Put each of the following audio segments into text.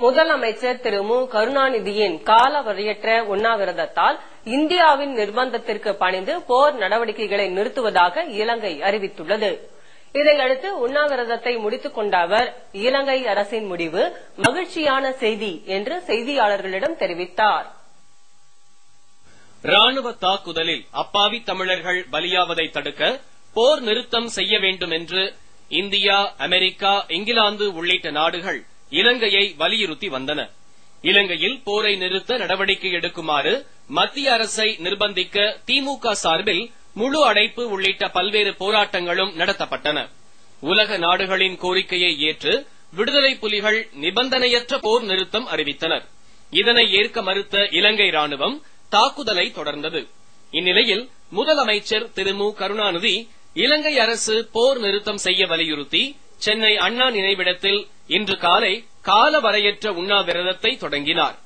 முதலமைச்சர் திரு மு கருணாநிதியின் காலவரையற்ற உண்ணாவிரதத்தால் இந்தியாவின் நிர்பந்தத்திற்கு பணிந்து போர் நடவடிக்கைகளை நிறுத்துவதாக இலங்கை அறிவித்துள்ளது. இதையடுத்து உண்ணாவிரதத்தை முடித்துக் கொண்ட அவர் இலங்கை அரசின் முடிவு மகிழ்ச்சியான செய்தி என்று செய்தியாளர்களிடம் தெரிவித்தார். ராணுவ தாக்குதலில் அப்பாவி தமிழர்கள் பலியாவதை தடுக்க போர் நிறுத்தம் செய்ய வேண்டும் என்று இந்தியா, அமெரிக்கா, இங்கிலாந்து உள்ளிட்ட நாடுகள் இலங்கையை வலியுறுத்தி வந்தன. இலங்கையில் போரை நிறுத்த நடவடிக்கை எடுக்குமாறு மத்திய அரசை நிர்பந்திக்க திமுக சார்பில் முழு அடைப்பு உள்ளிட்ட பல்வேறு போராட்டங்களும் நடத்தப்பட்டன. உலக நாடுகளின் கோரிக்கையை ஏற்று விடுதலை புலிகள் நிபந்தனையற்ற போர் நிறுத்தம் அறிவித்தனர். இதனை ஏற்க மறுத்த இலங்கை ராணுவம் தாக்குதலை தொடர்ந்தது. இந்நிலையில் முதலமைச்சர் திரு மு கருணாநிதி இலங்கை அரசு போர் நிறுத்தம் செய்ய வலியுறுத்தி சென்னை அண்ணா நினைவிடத்தில் இன்று காலை காலவரையற்ற உண்ணாவிரதத்தை தொடங்கினார்.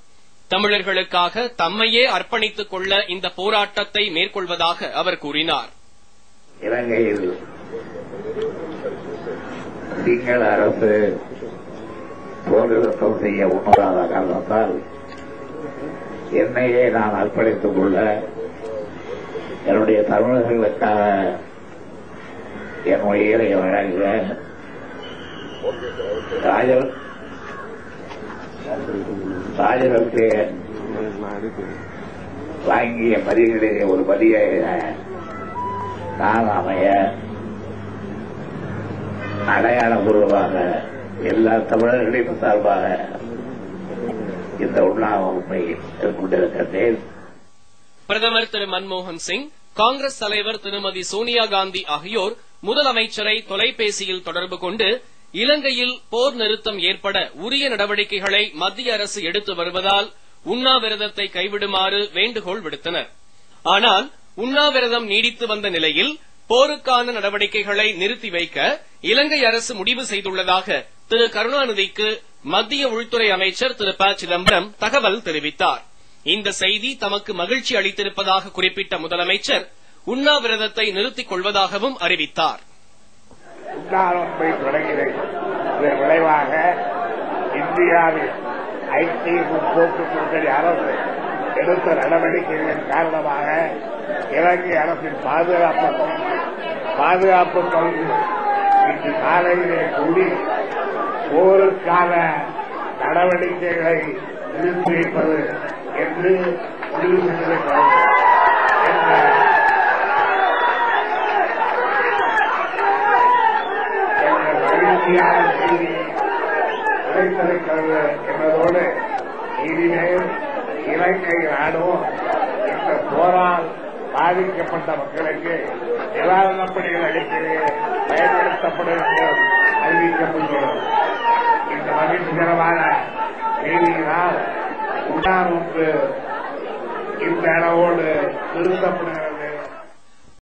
தமிழர்களுக்காக தம்மையே அர்ப்பணித்துக் கொள்ள இந்த போராட்டத்தை மேற்கொள்வதாக அவர் கூறினார். இலங்கையில் சிங்கள அரசு போர் நிறுத்தம் செய்ய முன்னதாத காரணத்தால் என்னையே நான் அர்ப்பணித்துக் கொள்ள என்னுடைய தமிழர்களுக்காக என் உயிரை வழங்க ராஜர்களுக்கு வாங்கிய பலிகளிலே ஒரு பலியாக நான் அமைய அடையாளபூர்வமாக எல்லா தமிழர்களின் சார்பாக இந்த உண்ணாவிரதத்தை மேற்கொண்டிருக்கின்றேன். பிரதமர் திரு மன்மோகன் சிங், காங்கிரஸ் தலைவர் திருமதி சோனியா காந்தி ஆகியோர் முதலமைச்சரை தொலைபேசியில் தொடர்பு கொண்டு இலங்கையில் போர் நிறுத்தம் ஏற்பட உரிய நடவடிக்கைகளை மத்திய அரசு எடுத்து வருவதால் உண்ணாவிரதத்தை கைவிடுமாறு வேண்டுகோள் விடுத்தனர். ஆனால் உண்ணாவிரதம் நீடித்து வந்த நிலையில் போருக்கான நடவடிக்கைகளை நிறுத்தி வைக்க இலங்கை அரசு முடிவு செய்துள்ளதாக திரு கருணாநிதிக்கு மத்திய உள்துறை அமைச்சர் திரு ப சிதம்பரம் தகவல் தெரிவித்தார். இந்த செய்தி தமக்கு மகிழ்ச்சி அளித்திருப்பதாக குறிப்பிட்ட முதலமைச்சர் உண்ணாவிரதத்தை நிறுத்திக் கொள்வதாகவும் அறிவித்தார். உண்ணாவிரதத்தை தொடங்கியது விளைவாக இந்தியாவில் ஐக்கிய முற்போக்கு கூட்டணி அரசு எடுத்த நடவடிக்கைகளின் காரணமாக இலங்கை அரசின் பாதுகாப்பு கவுன்சில் இன்று காலையிலே கூடி போருக்கான நடவடிக்கைகளை நிறுத்தி வைப்பது என்று முடிவு செய்திருக்கிறது. மகிழ்ச்சியான செய்தி கிடைத்திருக்கிறது என்பதோடு இனிமேல் இலங்கை நாடும் இந்த போரால் பாதிக்கப்பட்ட மக்களுக்கு நிவாரணப்பணிகள் அளிக்கவே பயன்படுத்தப்படும் என்று அறிவிக்கப்படுகிறது. இந்த மகிழ்ச்சிகரமான செய்தியினால் உண்ணாவிரதம் இந்த அளவோடு நிறுத்தப்படுகிறது.